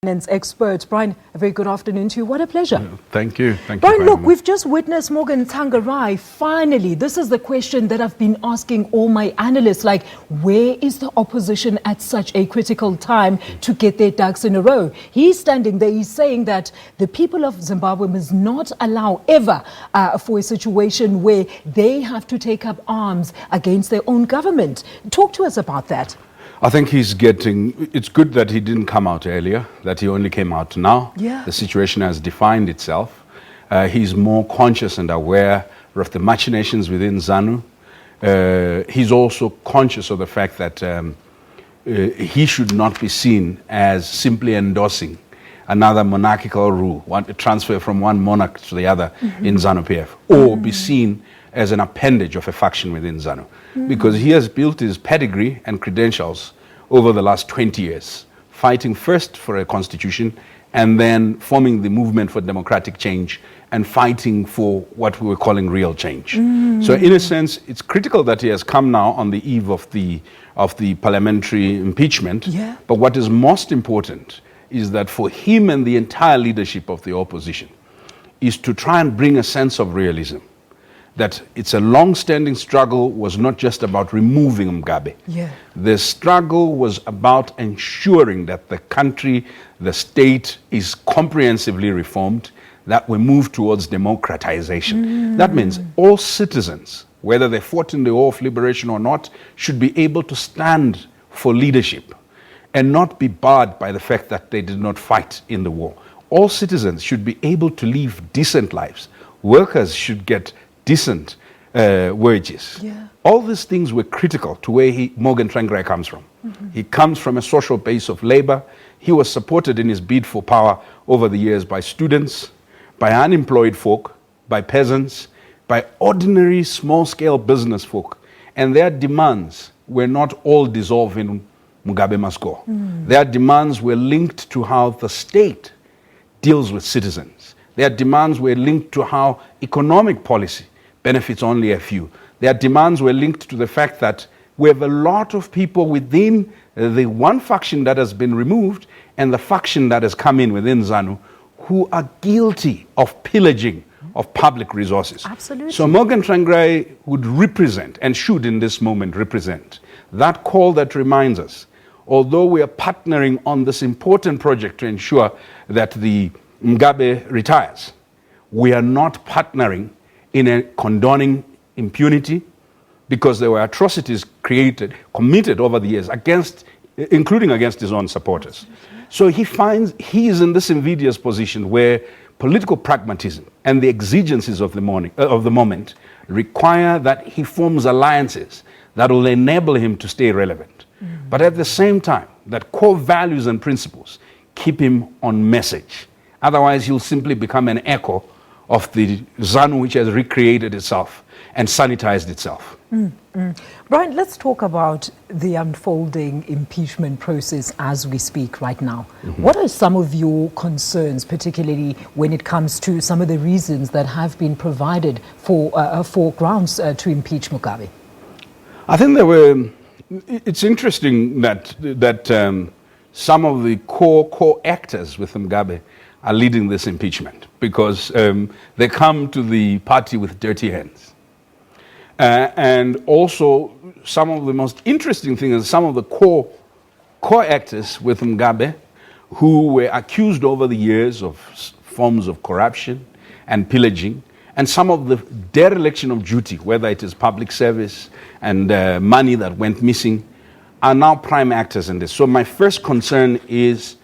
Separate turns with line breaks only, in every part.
Expert. Brian, a very good afternoon to you. What a pleasure.
Thank you. Thank
Brian,
you.
Look, we've just witnessed Tsvangirai. Finally, this is the question that I've been asking all my analysts. Like, where is the opposition at such a critical time to get their ducks in a row? He's standing there. He's saying that the people of Zimbabwe must not allow ever for a situation where they have to take up arms against their own government. Talk to us about that.
I think it's good that he didn't come out earlier, that he only came out now.
Yeah.
The situation has defined itself. He's more conscious and aware of the machinations within ZANU. He's also conscious of the fact that he should not be seen as simply endorsing another monarchical rule, a transfer from one monarch to the other in ZANU-PF, or be seen as an appendage of a faction within ZANU. Because he has built his pedigree and credentials over the last 20 years, fighting first for a constitution and then forming the movement for democratic change and fighting for what we were calling real change. So in a sense, it's critical that he has come now on the eve of the parliamentary impeachment.
Yeah.
But what is most important is that for him and the entire leadership of the opposition is to try and bring a sense of realism. That it's a long-standing struggle was not just about removing Mugabe.
Yeah.
The struggle was about ensuring that the country, the state is comprehensively reformed, that we move towards democratization. That means all citizens, whether they fought in the War of Liberation or not, should be able to stand for leadership and not be barred by the fact that they did not fight in the war. All citizens should be able to live decent lives. Workers should get decent wages.
Yeah.
All these things were critical to where Tsvangirai comes from. He comes from a social base of labor. He was supported in his bid for power over the years by students, by unemployed folk, by peasants, by ordinary small-scale business folk. And their demands were not all dissolving Mugabe must go. Their demands were linked to how the state deals with citizens. Their demands were linked to how economic policy benefits only a few. Their demands were linked to the fact that we have a lot of people within the one faction that has been removed and the faction that has come in within ZANU who are guilty of pillaging of public resources.
Absolutely.
So Tsvangirai would represent, and should in this moment represent, that call that reminds us, although we are partnering on this important project to ensure that the Mugabe retires, we are not partnering in a condoning impunity, because there were atrocities committed over the years including against his own supporters. So he is in this invidious position where political pragmatism and the exigencies of the moment require that he forms alliances that will enable him to stay relevant. But at the same time, that core values and principles keep him on message. Otherwise, he'll simply become an echo of the ZANU which has recreated itself and sanitized itself.
Brian, let's talk about the unfolding impeachment process as we speak right now. What are some of your concerns, particularly when it comes to some of the reasons that have been provided for grounds to impeach Mugabe?
I think it's interesting that some of the core actors with Mugabe are leading this impeachment, because they come to the party with dirty hands. And also, some of the most interesting things is some of the core actors with Mugabe who were accused over the years of forms of corruption and pillaging, and some of the dereliction of duty, whether it is public service and money that went missing, are now prime actors in this. So my first concern is,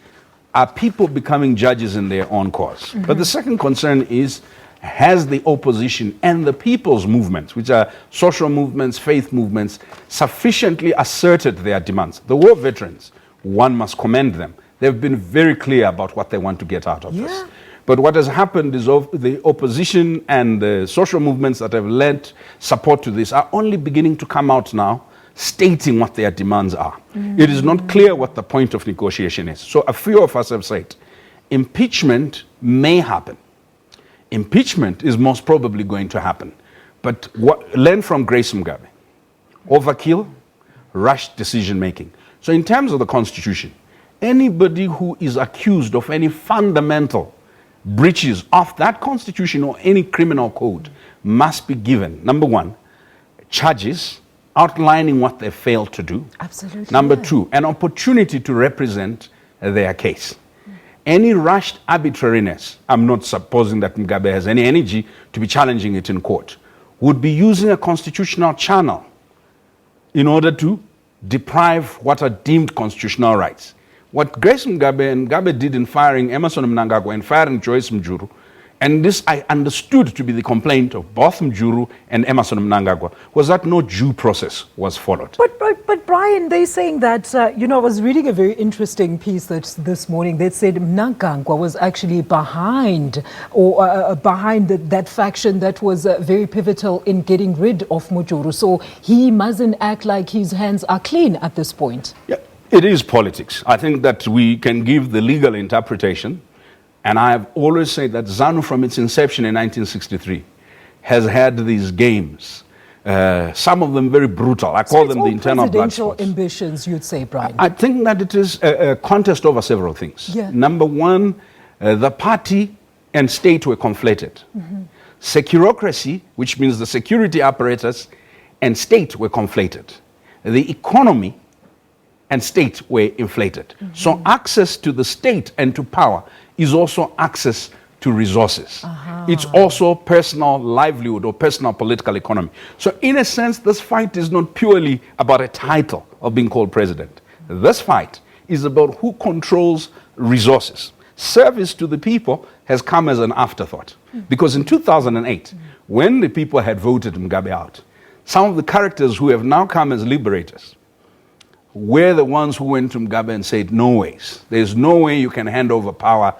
are people becoming judges in their own cause? But the second concern is, has the opposition and the people's movements, which are social movements, faith movements, sufficiently asserted their demands? The war veterans, one must commend them. They've been very clear about what they want to get out of this. But what has happened is the opposition and the social movements that have lent support to this are only beginning to come out now, stating what their demands are. It is not clear what the point of negotiation is. So a few of us have said, impeachment may happen. Impeachment is most probably going to happen. But learn from Grace Mugabe. Overkill, rushed decision making. So in terms of the Constitution, anybody who is accused of any fundamental breaches of that constitution or any criminal code must be given, number one, charges outlining what they failed to do.
Absolutely.
Number
yeah.
two, an opportunity to represent their case. Any rushed arbitrariness, I'm not supposing that Mugabe has any energy to be challenging it in court, would be using a constitutional channel in order to deprive what are deemed constitutional rights. What Grace Mugabe and Mugabe did in firing Emerson Mnangagwa and firing Joyce Mjuru, and this I understood to be the complaint of both Mjuru and Emerson Mnangagwa, was that no due process was followed.
But Brian, they're saying that, I was reading a very interesting piece this morning that said Mnangagwa was actually behind that faction that was very pivotal in getting rid of Mjuru. So he mustn't act like his hands are clean at this point.
Yeah, it is politics. I think that we can give the legal interpretation. And I have always said that ZANU, from its inception in 1963, has had these games, some of them very brutal. I call them the internal blood sports.
Presidential ambitions, you'd say, Brian.
I think that it is a contest over several things.
Yeah.
Number one, the party and state were conflated. Securocracy, which means the security apparatus, and state were conflated. The economy and state were inflated. So access to the state and to power is also access to resources. It's also personal livelihood or personal political economy. So in a sense, this fight is not purely about a title of being called president. This fight is about who controls resources. Service to the people has come as an afterthought. Because in 2008, when the people had voted Mugabe out, some of the characters who have now come as liberators were the ones who went to Mugabe and said, no ways. There's no way you can hand over power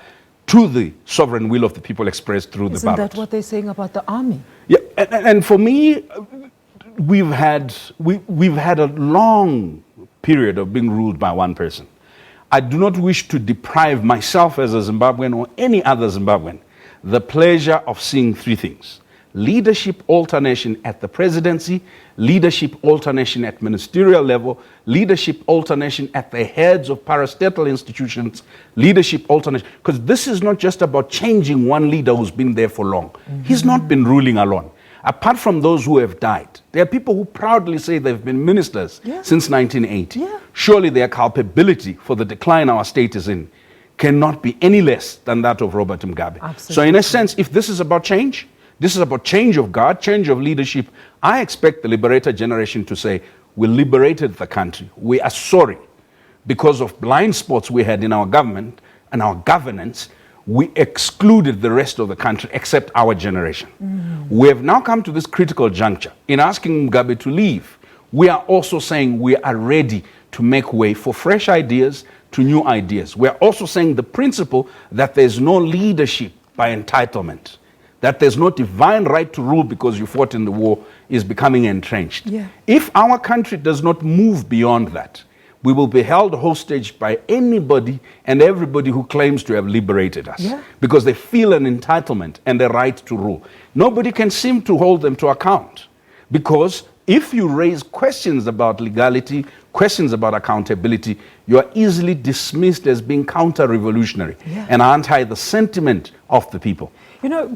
to the sovereign will of the people expressed through the ballot.
Isn't that what they're saying about the army?
Yeah, and for me, we've had a long period of being ruled by one person. I do not wish to deprive myself as a Zimbabwean or any other Zimbabwean the pleasure of seeing three things: leadership alternation at the presidency, leadership alternation at ministerial level, leadership alternation at the heads of parastatal institutions, leadership alternation. Because this is not just about changing one leader who's been there for long. He's not been ruling alone. Apart from those who have died, there are people who proudly say they've been ministers since 1980. Surely their culpability for the decline our state is in cannot be any less than that of Robert Mugabe.
Absolutely.
So in a sense, if this is about change, this is about change of guard, change of leadership, I expect the liberator generation to say, we liberated the country. We are sorry. Because of blind spots we had in our government and our governance, we excluded the rest of the country except our generation. We have now come to this critical juncture. In asking Mugabe to leave, we are also saying we are ready to make way for fresh ideas, to new ideas. We are also saying the principle that there's no leadership by entitlement, that there's no divine right to rule because you fought in the war, is becoming entrenched. If our country does not move beyond that, we will be held hostage by anybody and everybody who claims to have liberated us, because they feel an entitlement and a right to rule. Nobody can seem to hold them to account, because if you raise questions about legality, questions about accountability, you are easily dismissed as being counter-revolutionary and anti the sentiment of the people.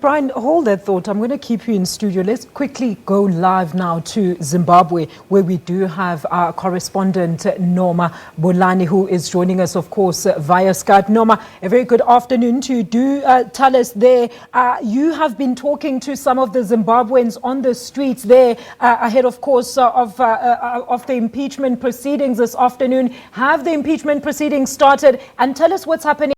Brian, hold that thought. I'm going to keep you in studio. Let's quickly go live now to Zimbabwe, where we do have our correspondent, Norma Bolani, who is joining us, of course, via Skype. Norma, a very good afternoon to you. Do tell us there, you have been talking to some of the Zimbabweans on the streets there ahead, of course, of the impeachment proceedings this afternoon. Have the impeachment proceedings started? And tell us what's happening